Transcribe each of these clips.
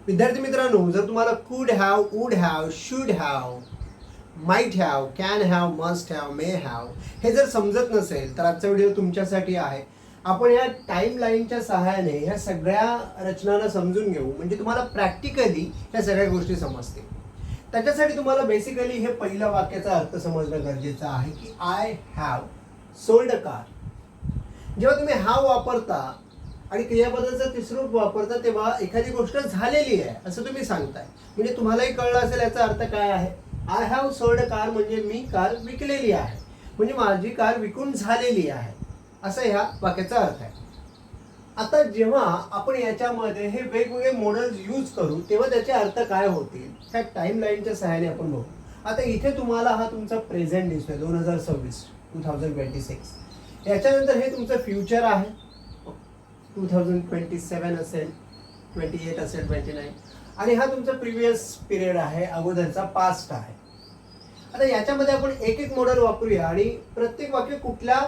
विद्यार्थी मित्रांनो, जर तुम्हाला कुड have, would have, should have, might have, can have, must have, may have हे जर समजत नसेल तर आजचा व्हिडिओ तुमच्यासाठी आहे. आपण या टाइम लाईनच्या सहाय्याने ह्या सगळ्या रचनांना समजून घेऊ, म्हणजे तुम्हाला प्रॅक्टिकली ह्या सगळ्या गोष्टी समजतील. त्याच्यासाठी तुम्हाला बेसिकली हे पहिल्या वाक्याचा अर्थ समजणं गरजेचं आहे की I have sold a car. जेव्हा तुम्ही हॅव वापरता आणि क्रियापदाचं तिसरं रूप वापरता तेव्हा एखादी गोष्ट झालेली आहे असं तुम्ही सांगताय. म्हणजे तुम्हालाही कळलं असेल याचा अर्थ काय आहे. I have sold a car म्हणजे मी कार विकलेली आहे, म्हणजे माझी कार विकून झालेली आहे, असं ह्या वाक्याचा अर्थ आहे. आता जेव्हा आपण याच्यामध्ये हे वेगवेगळे मॉडेल्स यूज करू तेव्हा त्याचे अर्थ काय होतील त्या टाइम लाईनच्या सहाय्याने आपण बघू. आता इथे तुम्हाला हा तुमचा प्रेझेंट दिसतोय 2026. याच्यानंतर हे तुमचं फ्युचर आहे, 2027 असेल, 28 असेल, 29, आणि हा तुमचा प्रिव्हियस पिरियड आहे, अगोदरचा पास्ट आहे. आता याच्यामध्ये आपण एक एक मॉडेल वापरूया आणि प्रत्येक वाक्य कुठल्या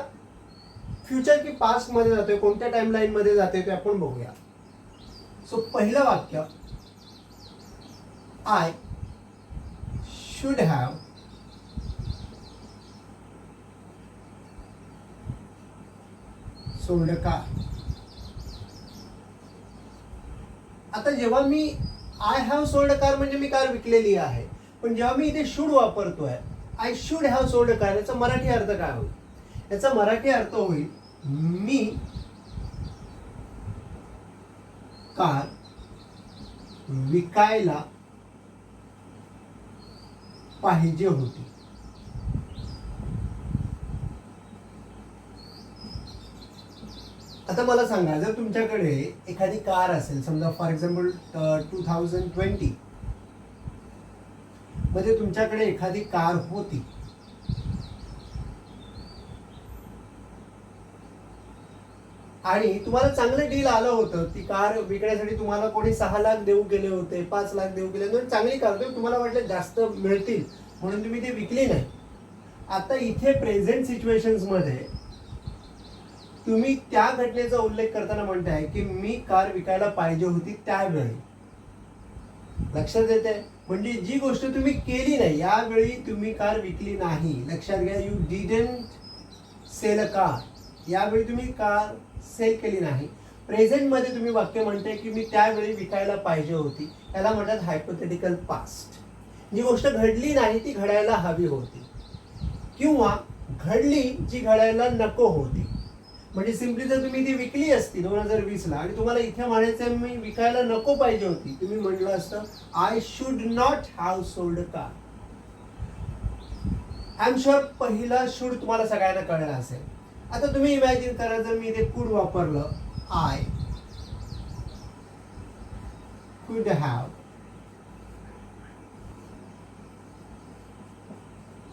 फ्युचर की पास्ट मध्ये जातोय, कोणत्या टाइम लाईन मध्ये जातोय ते आपण बघूया. सो पहिलं वाक्य, I should have sold a car. आता जेव्हा मी I have sold a car म्हणजे मी कार विकलेली आहे, पण जेव्हा मी इथे शुड वापरतोय, I should have sold a car, याचा मराठी अर्थ काय होईल. याचा मराठी अर्थ होईल मी कार विकायला पाहिजे होती. आता मला सांगा, जर तुमच्याकडे एखादी कार असेल, समजा फॉर एक्झाम्पल 2020 मध्ये तुमच्याकडे एखादी कार होती आणि तुम्हाला चांगलं डील आलं होतं, ती कार विकण्यासाठी तुम्हाला कोणी 6 लाख देऊ केले होते, 5 लाख देऊ केले होते, चांगली कार होती, तुम्हाला वाटलं जास्त मिळतील म्हणून तुम्ही ती विकली नाही. आता इथे प्रेझेंट सिच्युएशन्स मध्ये तुम्ही त्या घटनेचा उल्लेख करताना म्हणताय की मी कार विकायला पाहिजे होती त्यावेळी. लक्षात येते, म्हणजे जी गोष्ट तुम्ही केली नाही, यावेळी तुम्ही कार विकली नाही. लक्षात घ्या, you didn't sell a car, यावेळी तुम्ही कार सेल केली नाही. प्रेझेंट मध्ये तुम्ही वाक्य म्हणताय की मी त्यावेळी विकायला पाहिजे होती, त्याला म्हणतात हायपोथेटिकल पास्ट. जी गोष्ट घडली नाही ती घडायला हवी होती, किंवा घडली जी घडायला नको होती. म्हणजे सिम्पली जर तुम्ही ती विकली असती 2020 ला आणि तुम्हाला इथे म्हणायचं मी विकायला नको पाहिजे होती, तुम्ही म्हटलं असतं I should not have sold a car. I am sure पहिला शुड तुम्हाला सगळ्यांना कळलं असेल. आता तुम्ही इमॅजिन करा, जर मी इथे कुड वापरलं, I could have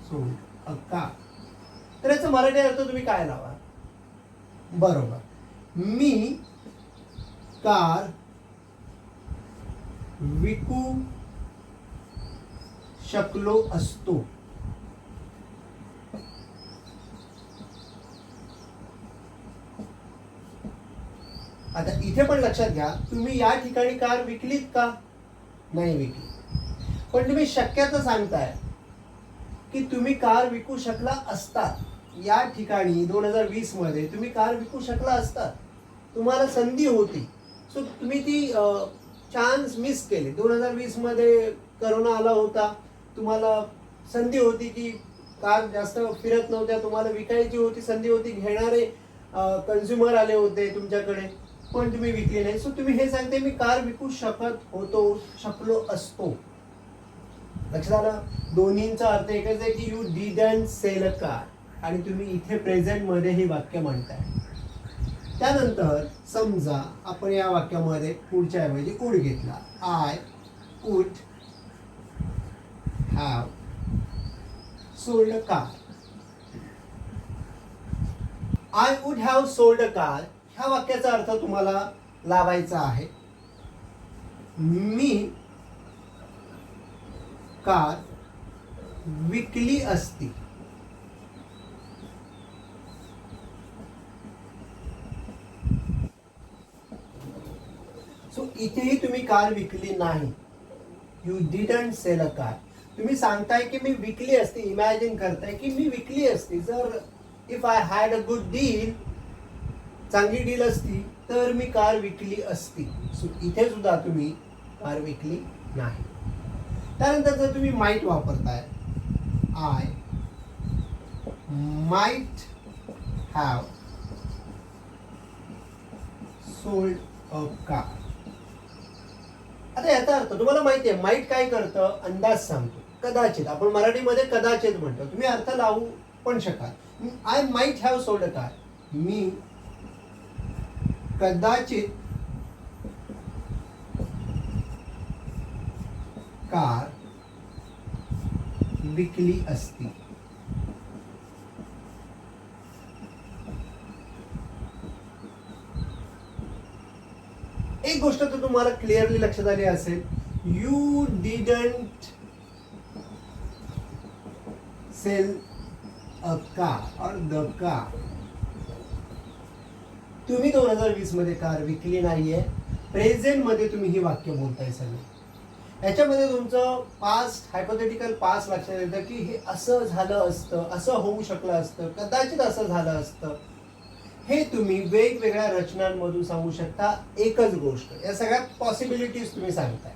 sold a car, तर याचा मराठी अर्थ तुम्ही काय लावा. बरोबर, मी कार विकू शकलो असतो. आता इथे पण लक्षात घ्या, तुम्ही या ठिकाणी कार विकलीत का, नाही विकली, पण तुम्ही शक्यता सांगताय की तुम्ही कार विकू शकला असता. या ठिकाणी 2020 मध्ये तुम्ही कार विकू शकला असता, तुम्हाला संधी होती, सो तुम्ही ती चान्स मिस केली. 2020 मध्ये करोना आला होता, तुम्हाला संधी होती की कार जास्त फिरत नव्हत्या, तुम्हाला विकायची होती, संधी होती, घेणारे कन्झ्युमर आले होते तुमच्याकडे, पण तुम्ही विकली नाही. सो तुम्ही हे सांगते मी कार विकू शकलो असतो. लक्षात आलं, दोन्हींचा अर्थ एकच आहे की you didn't sell a car, आणि तुम्ही इथे प्रेझेंट मध्ये हे वाक्य म्हणताय. त्यानंतर समजा आपण या वाक्यामध्ये पुढच्या ऐवजी वुड घेतला, I would have sold a car. I would have sold a car ह्या वाक्याचा अर्थ तुम्हाला लावायचा आहे, मी कार विकली असती. सो इथेही तुम्ही कार विकली नाही. You didn't sell a car. तुम्ही सांगताय की मी विकली असती, इमॅजिन करताय की मी विकली असती. जर if I had a good deal, चांगली डील असती तर मी कार विकली असती. सो इथे सुद्धा तुम्ही कार विकली नाही. त्यानंतर जर तुम्ही माईट वापरताय, I might have sold a car. आता याचा अर्थ तुम्हाला माहिती आहे, माईट काय करतं, अंदाज सांगतो. कदाचित, आपण मराठीमध्ये कदाचित म्हणतो, तुम्ही अर्थ लावू पण शकाल. I might have sold a car, मी कदाचित कार विकली असती. एक गोष्ट तर तुम्हाला क्लिअरली लक्षात आली असेल, you didn't sell a car और द कार. तुम्ही 2020 मध्ये कार विकली नाहीये. प्रेझेंट मध्ये तुम्ही ही वाक्य बोलताय सगळे. याच्यामध्ये तुमचं पास्ट, हायपोथेटिकल पास्ट लक्षात येतं की हे असं झालं असतं, असं होऊ शकलं असतं, कदाचित असं झालं असतं. हे तुम्ही वेगवेगळ्या रचनांमधून सांगू शकता एकच गोष्ट. या सगळ्या पॉसिबिलिटीज तुम्ही सांगताय.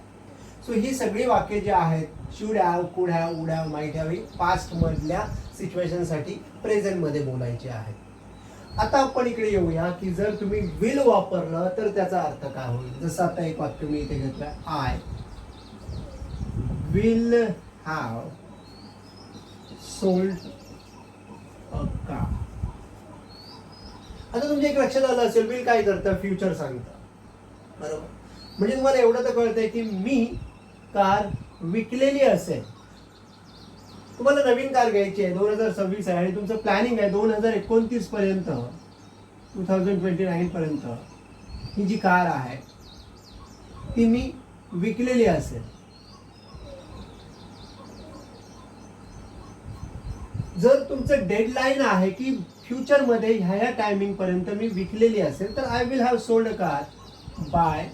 सो ही सगळी वाक्य जी आहेत, should have, could have, would have, might have, ही पास्ट मधल्या सिच्युएशनसाठी प्रेझेंट मध्ये बोलायची आहेत. आता आपण इकडे येऊया की जर तुम्ही विल वापरलं तर त्याचा अर्थ काय होईल. जसं आता एक वाक्य मी इथे घेतलंय, I will have sold a car. आता तुमच्या एक लक्षात आलं असेल, विल काय करतं, फ्युचर सांगतं, बरोबर. म्हणजे तुम्हाला एवढं तर कळतंय की मी कार विकलेली असेल. तुम्हाला नवीन कार घ्यायची आहे, 2026 आहे आणि तुमचं प्लॅनिंग आहे 2029 पर्यंत, 2029 पर्यंत ही जी कार आहे ती मी विकलेली असेल. जर तुमचं डेडलाईन आहे की फ्युचरमध्ये ह्या टायमिंग पर्यंत मी विकलेली असेल, तर I will have sold a car by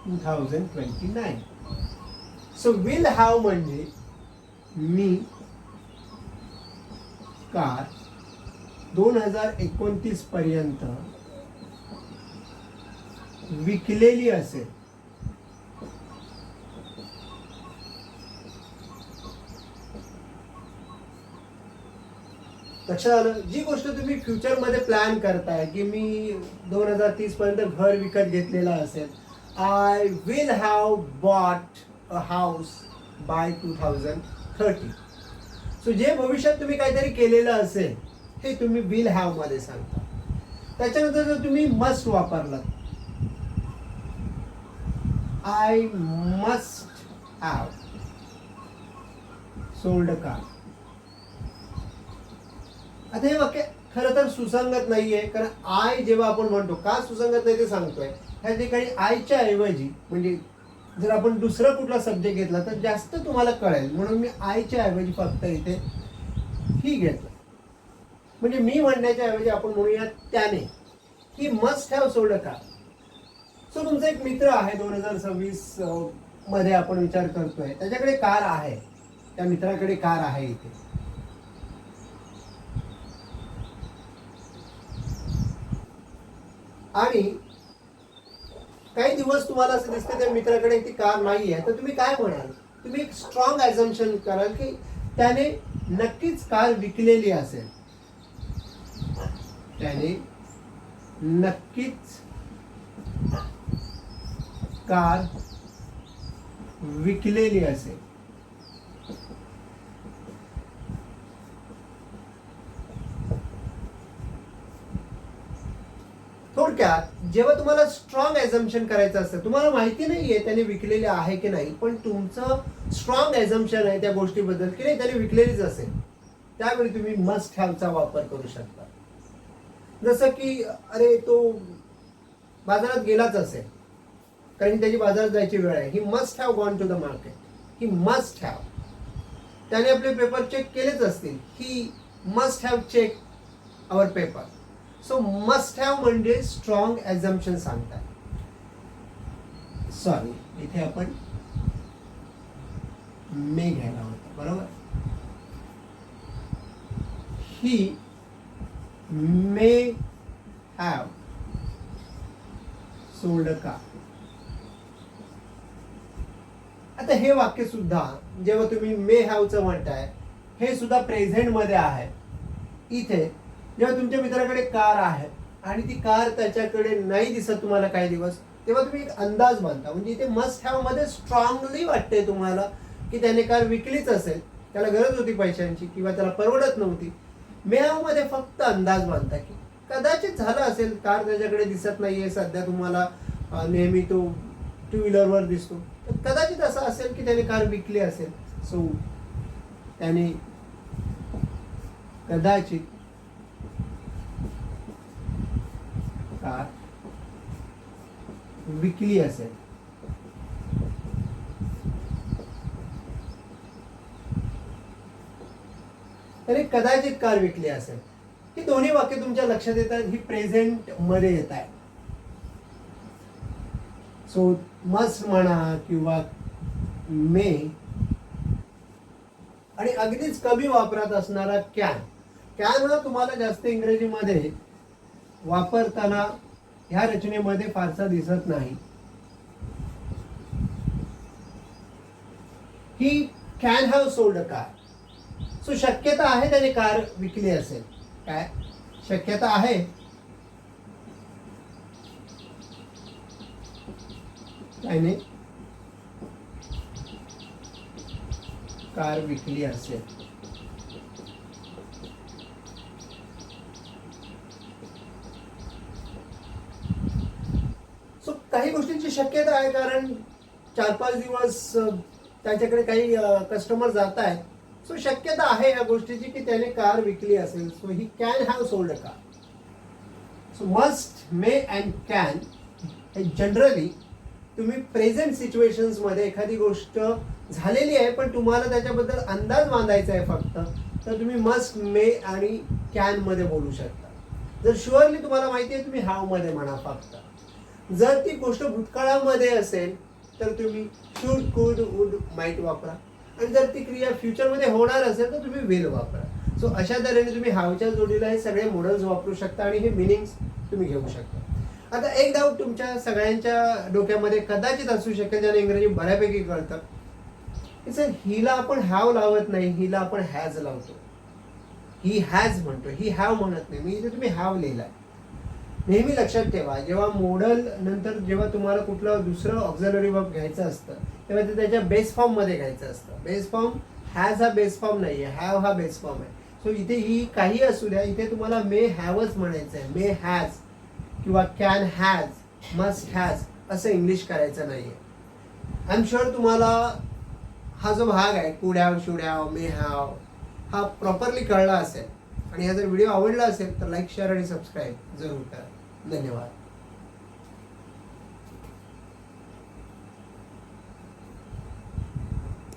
2029. So will have म्हणजे मी कार 2029 पर्यंत विकलेली असेल. लक्षात आलं. जी गोष्ट तुम्ही फ्युचरमध्ये प्लॅन करताय की मी 2030 पर्यंत घर विकत घेतलेलं असेल, I will have bought a house by 2030. So जे भविष्यात तुम्ही काहीतरी केलेलं असेल हे तुम्ही विल हॅव मध्ये सांगता. त्याच्यानंतर जर तुम्ही मस्ट वापरलात, I must have sold a car. आता हे वाक्य खरं तर सुसंगत नाहीये, कारण आय जेव्हा आपण म्हणतो, का सुसंगत नाही ते सांगतोय. ह्या ठिकाणी आयच्या ऐवजी, म्हणजे जर आपण दुसरा कुठला सब्जेक्ट घेतला तर जास्त तुम्हाला कळेल, म्हणून मी आयच्या ऐवजी फक्त इथे ही घेतलं. म्हणजे मी म्हणण्याच्या ऐवजी आपण म्हणूया त्याने, ही must have sold a car. So तुमचा एक मित्र आहे, 2026 मध्ये आपण विचार करतोय, त्याच्याकडे कार आहे, त्या मित्राकडे कार आहे इथे. आणि काही दिवस तुम्हाला असं दिसतं त्या मित्राकडे ती कार नाही आहे, तर तुम्ही काय म्हणाल. तुम्ही एक स्ट्रॉंग ॲझम्पशन कराल की त्याने नक्कीच कार विकलेली असेल. त्याने नक्कीच कार विकलेली असेल. थोडक्यात जेव्हा तुम्हाला स्ट्रॉंग ॲझम्पशन करायचं असतं, तुम्हाला माहिती नाहीये त्याने विकलेले आहे की नाही, पण तुमचं स्ट्रॉंग ॲझम्पशन आहे त्या गोष्टीबद्दल की नाही त्याने विकलेलीच असेल, त्यावेळी तुम्ही मस्ट हॅवचा वापर करू शकता. जसं की अरे तो बाजारात गेलाच असेल, कारण त्याची बाजारात जायची वेळ आहे. He must have gone to the market. He must have. त्याने आपले पेपर चेक केलेच असतील. He must have check our paper. So must have म्हणजे स्ट्रॉंग ॲझम्पशन सांगतात. सॉरी, इथे आपण मे घ्यायला होतं, बरोबर. He may have sold a car. आता हे वाक्य सुद्धा जेव्हा तुम्ही मे हॅवचं म्हणताय, हे सुद्धा प्रेझेंट मध्ये आहे. इथे जेव्हा तुमच्या मित्राकडे कार आहे आणि ती कार त्याच्याकडे नाही दिसत तुम्हाला काही दिवस, तेव्हा तुम्ही एक अंदाज बांधता. म्हणजे इथे मस्ट हॅव मध्ये स्ट्रॉंगली वाटते तुम्हाला की त्याने कार विकलीच असेल, त्याला गरज होती पैशांची किंवा त्याला परवडत नव्हती. मे हॅव मध्ये फक्त अंदाज बांधता की कदाचित झालं असेल, कार त्याच्याकडे दिसत नाहीये सध्या, तुम्हाला नेहमी तो टू व्हीलरवर दिसतो, तर कदाचित असं असेल की त्याने कार विकली असेल. सो त्याने कदाचित कार विकली असेल. तरी कदाचित कार विकली असेल. ही दोन्ही वाक्य तुमच्या लक्षात येतात, ही प्रेझेंट मध्ये येत आहे. सो मस्ट म्हणा किंवा मे, आणि अगदीच कमी वापरात असणारा कॅन. कॅन हा तुम्हाला जास्त इंग्रजीमध्ये वापरताना ह्या रचनेमध्ये फारसा दिसत नाही. He can have sold a car. So शक्यता आहे त्याने कार विकली असेल. काय शक्यता आहे? त्याने कार विकली असेल. सो काही गोष्टींची शक्यता आहे, कारण 4-5 दिवस त्याच्याकडे काही कस्टमर जात आहेत. सो शक्यता आहे या गोष्टीची की त्याने कार विकली असेल. So he can have sold a car. So must, may and can हे जनरली तुम्ही प्रेझेंट सिच्युएशन्स मध्ये एखादी गोष्ट झालेली आहे पण तुम्हाला त्याच्याबद्दल अंदाज बांधायचा आहे फक्त, तर तुम्ही मस्ट, मे आणि कॅन मध्ये बोलू शकता. जर शुअरली तुम्हाला माहिती आहे, तुम्ही हॅव मध्ये म्हणा फक्त. जर ती गोष्ट भूतकाळामध्ये असेल तर तुम्ही शुड, कुड, वुड, माइट वापरा. आणि जर ती क्रिया फ्युचरमध्ये होणार असेल तर तुम्ही विल वापरा. सो अशा तऱ्हेने तुम्ही हॅवच्या जोडीला हे सगळे मॉडेल्स वापरू शकता आणि हे मिनिंग्स तुम्ही घेऊ शकता. आता एक डाऊट तुमच्या सगळ्यांच्या डोक्यामध्ये कदाचित असू शकेल, ज्याने इंग्रजी बऱ्यापैकी कळतं, की सर हिला आपण हॅव लावत नाही, हिला आपण हॅज लावतो. ही हॅज म्हणतो, ही हॅव म्हणत नाही. मी इथे तुम्ही हॅव लिहिलाय. नेहमी लक्षात ठेवा, जेव्हा मॉडल नंतर जेव्हा तुम्हाला कुठलं दुसरं ऑक्झिलरी वर्ब घ्यायचं असतं तेव्हा ते त्याच्या बेस फॉर्म मध्ये घ्यायचं असतं. बेस फॉर्म हॅज हा बेस फॉर्म नाहीये, हॅव हा बेस फॉर्म आहे. सो इथे ही काही असू द्या, इथे तुम्हाला मे हॅवच म्हणायचं आहे. मे हॅज किंवा कॅन हॅज, मस्ट हॅज असं इंग्लिश करायचं नाहीये. आय एम शुअर तुम्हाला हा जो भाग आहे, कुड have, should have, may have, हा प्रॉपरली कळला असेल. आणि हा जर व्हिडिओ आवडला असेल तर लाईक, शेअर आणि सबस्क्राईब जरूर करा. धन्यवाद.